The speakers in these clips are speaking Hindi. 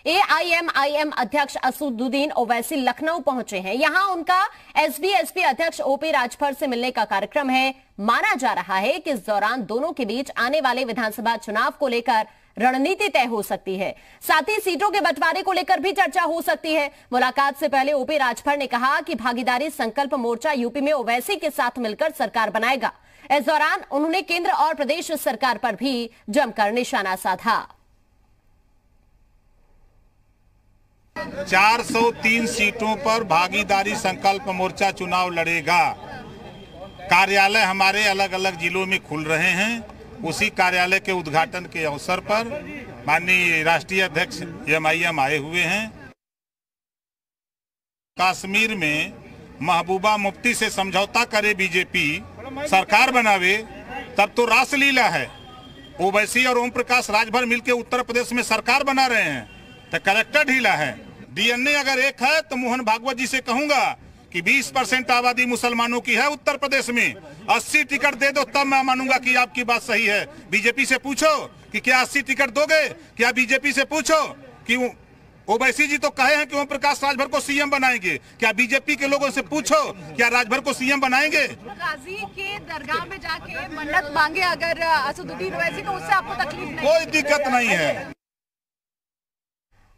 एआईएमआईएम अध्यक्ष असदुद्दीन ओवैसी लखनऊ पहुंचे हैं। यहां उनका एसबी अध्यक्ष ओपी राजभर से मिलने का कार्यक्रम है। माना जा रहा है कि इस दौरान दोनों के बीच आने वाले विधानसभा चुनाव को लेकर रणनीति तय हो सकती है। साथ ही सीटों के बंटवारे को लेकर भी चर्चा हो सकती है। मुलाकात से पहले ओपी राजभर ने कहा कि भागीदारी संकल्प मोर्चा यूपी में ओवैसी के साथ मिलकर सरकार बनाएगा। इस दौरान उन्होंने केंद्र और प्रदेश सरकार पर भी जमकर निशाना साधा। 403 सीटों पर भागीदारी संकल्प मोर्चा चुनाव लड़ेगा। कार्यालय हमारे अलग अलग जिलों में खुल रहे हैं। उसी कार्यालय के उद्घाटन के अवसर पर माननीय राष्ट्रीय अध्यक्ष एमआईएम आए हुए हैं। कश्मीर में महबूबा मुफ्ती से समझौता करे बीजेपी, सरकार बनावे, तब तो रासलीला है। ओवैसी और ओम प्रकाश राजभर मिलकर उत्तर प्रदेश में सरकार बना रहे हैं तो कैरेक्टर ढीला है। डीएनए अगर एक है तो मोहन भागवत जी से कहूंगा कि 20% आबादी मुसलमानों की है उत्तर प्रदेश में, 80 टिकट दे दो तब मैं मानूंगा कि आपकी बात सही है। बीजेपी से पूछो कि क्या 80 टिकट दोगे? क्या बीजेपी से पूछो कि ओवैसी जी तो कहे हैं कि ओम प्रकाश राजभर को सीएम बनाएंगे, क्या बीजेपी के लोगों से पूछो क्या राजभर को सीएम बनाएंगे? गाजी के दरगाह में जाके मन्नत मांगे अगर असदुद्दीन ओवैसी तो उससे आपको तकलीफ नहीं? कोई दिक्कत नहीं है।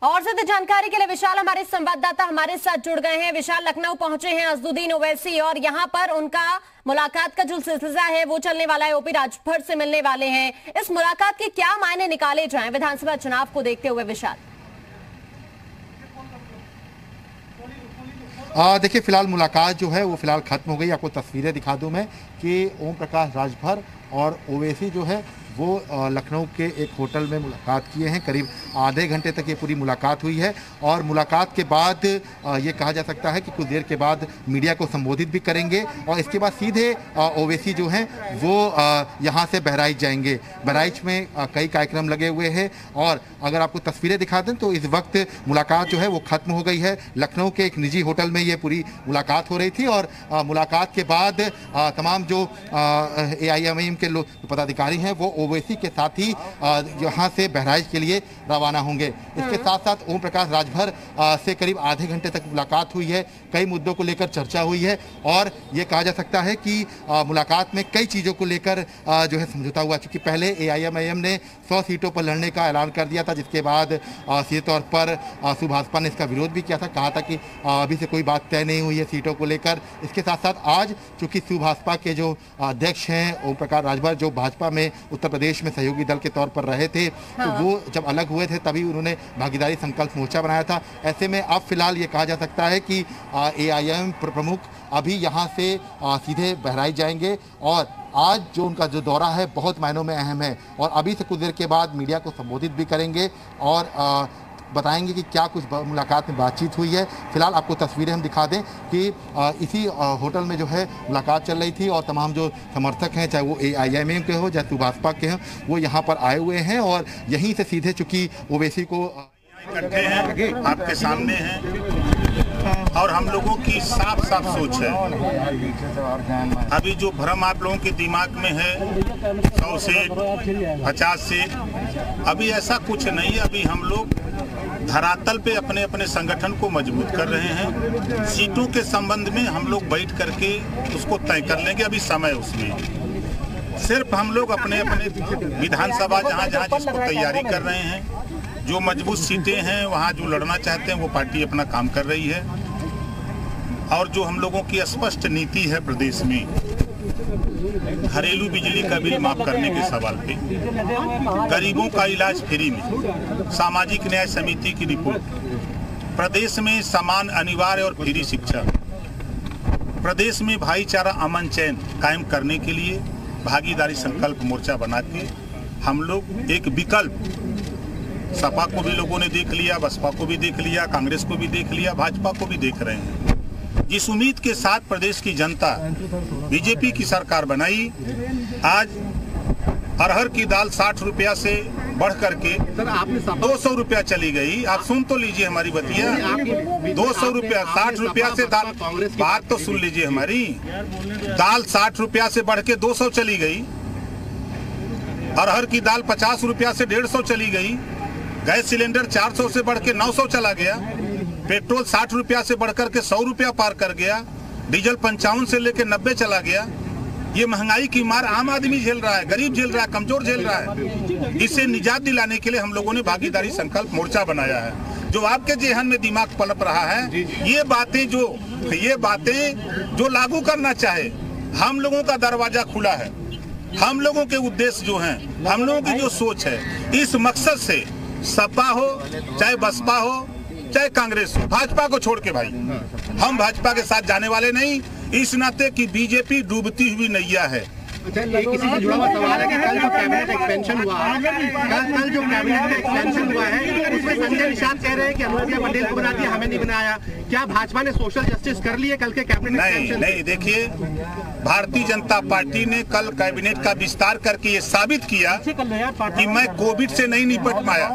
और ज्यादा जानकारी के लिए विशाल हमारे संवाददाता हमारे साथ जुड़ गए हैं। विशाल, लखनऊ पहुंचे हैं असदुद्दीन ओवैसी और यहां पर उनका मुलाकात का जो सिलसिला है वो चलने वाला है। ओपी राजभर से मिलने वाले हैं। इस मुलाकात के क्या मायने निकाले जाएं विधानसभा चुनाव को देखते हुए? विशाल, देखिए, फिलहाल मुलाकात जो है वो फिलहाल खत्म हो गई। आपको तस्वीरें दिखा दूं मैं कि ओम प्रकाश राजभर और ओवैसी जो है वो लखनऊ के एक होटल में मुलाकात किए हैं। करीब आधे घंटे तक ये पूरी मुलाकात हुई है और मुलाकात के बाद ये कहा जा सकता है कि कुछ देर के बाद मीडिया को संबोधित भी करेंगे और इसके बाद सीधे ओवैसी जो हैं वो यहाँ से बहराइच जाएंगे। बहराइच में कई कार्यक्रम लगे हुए हैं और अगर आपको तस्वीरें दिखा दें तो इस वक्त मुलाकात जो है वो ख़त्म हो गई है। लखनऊ के एक निजी होटल में ये पूरी मुलाकात हो रही थी और मुलाकात के बाद तमाम जो एआईएमआईएम के लोग पदाधिकारी हैं वो ओवैसी के साथ ही यहाँ से बहराइच के लिए रवाना होंगे। इसके साथ साथ ओम प्रकाश राजभर से करीब आधे घंटे तक मुलाकात हुई है। कई मुद्दों को लेकर चर्चा हुई है और ये कहा जा सकता है कि मुलाकात में कई चीज़ों को लेकर जो है समझौता हुआ। क्योंकि पहले एआईएमआईएम ने 100 सीटों पर लड़ने का ऐलान कर दिया था, जिसके बाद सीधे तौर पर सुभाषपा ने इसका विरोध भी किया था। कहा था कि अभी से कोई बात तय नहीं हुई है सीटों को लेकर। इसके साथ साथ आज चूँकि सुभाषपा के जो अध्यक्ष हैं ओम प्रकाश राजभर, जो भाजपा में उत्तर प्रदेश में सहयोगी दल के तौर पर रहे थे, तो वो जब अलग हुए थे तभी उन्होंने भागीदारी संकल्प मोर्चा बनाया था। ऐसे में अब फिलहाल ये कहा जा सकता है कि एआईएम प्रमुख अभी यहाँ से सीधे बहराइच जाएंगे और आज जो उनका जो दौरा है बहुत मायनों में अहम है और अभी से कुछ देर के बाद मीडिया को संबोधित भी करेंगे और बताएंगे कि क्या कुछ मुलाकात में बातचीत हुई है। फिलहाल आपको तस्वीरें हम दिखा दें कि इसी होटल में जो है मुलाकात चल रही थी और तमाम जो समर्थक हैं, चाहे वो एआईएमआईएम के हो चाहे सुभाषपा के हों, वो यहाँ पर आए हुए हैं और यहीं से सीधे चूँकि ओवैसी को इकट्ठे हैं, आपके सामने हैं और हम लोगों की साफ साफ सोच है। अभी जो भ्रम आप लोगों के दिमाग में है 100 सीट 50 सीट, अभी ऐसा कुछ नहीं है। अभी हम लोग धरातल पे अपने अपने संगठन को मजबूत कर रहे हैं। सीटों के संबंध में हम लोग बैठ करके उसको तय कर लेंगे। अभी समय उसमें सिर्फ हम लोग अपने अपने विधानसभा जहाँ जहाँ जिसको तैयारी कर रहे हैं, जो मजबूत सीटें हैं वहाँ जो लड़ना चाहते हैं वो पार्टी अपना काम कर रही है। और जो हम लोगों की स्पष्ट नीति है प्रदेश में, घरेलू बिजली का बिल माफ करने के सवाल पे, गरीबों का इलाज फ्री में, सामाजिक न्याय समिति की रिपोर्ट, प्रदेश में समान अनिवार्य और फ्री शिक्षा, प्रदेश में भाईचारा अमन चैन कायम करने के लिए भागीदारी संकल्प मोर्चा बना के हम लोग एक विकल्प, सपा को भी लोगों ने देख लिया, बसपा को भी देख लिया, कांग्रेस को भी देख लिया, भाजपा को भी देख रहे हैं। जिस उम्मीद के साथ प्रदेश की जनता बीजेपी की सरकार बनाई, आज अरहर की दाल 60 रुपया से बढ़ करके 200 रुपया चली गई। आप सुन तो लीजिए हमारी बतिया, 200 रुपया 60 रुपया से दाल, बात तो सुन लीजिए हमारी, दाल 60 रुपया से बढ़ के 200 चली गई। अरहर की दाल 50 रुपया से 150 चली गई। गैस सिलेंडर 400 से बढ़ के 900 चला गया, पेट्रोल 60 रुपया से बढ़कर के 100 रुपया पार कर गया, डीजल 55 से लेकर 90 चला गया। ये महंगाई की मार आम आदमी झेल रहा है, गरीब झेल रहा है, कमजोर झेल रहा है। इससे निजात दिलाने के लिए हम लोगों ने भागीदारी संकल्प मोर्चा बनाया है। जो आपके जेहन में दिमाग पनप रहा है, ये बातें जो लागू करना चाहे, हम लोगों का दरवाजा खुला है। हम लोगों के उद्देश्य जो हैं, हम लोगों की जो सोच है, इस मकसद से सपा हो चाहे बसपा हो चाहे कांग्रेस हो, भाजपा को छोड़ के भाई, हम भाजपा के साथ जाने वाले नहीं, इस नाते कि बीजेपी डूबती हुई नैया है। किसी से जुड़ा हुआ सवाल है कि कल जो कैबिनेट एक्सपेंशन हुआ है उसमें संजय निषाद कह रहे हैं कि अनुप्रिया पटेल को बना दिया, हमें नहीं बनाया। क्या भाजपा ने सोशल जस्टिस कर ली है कल के कैबिनेट एक्सपेंशन? नहीं, देखिए, भारतीय जनता पार्टी ने कल कैबिनेट का विस्तार करके ये साबित किया कि मैं कोविड से नहीं निपट पाया,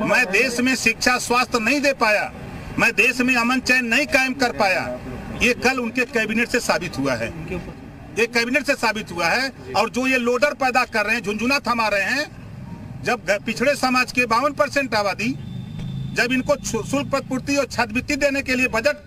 मैं देश में शिक्षा स्वास्थ्य नहीं दे पाया, मैं देश में अमन चैन नहीं कायम कर पाया। ये कल उनके कैबिनेट से साबित हुआ है, ये कैबिनेट से साबित हुआ है। और जो ये लोडर पैदा कर रहे हैं, झुंझुना थमा रहे हैं, जब पिछड़े समाज के 52% आबादी, जब इनको शुल्क प्रतिपूर्ति और छात्रवृत्ति देने के लिए बजट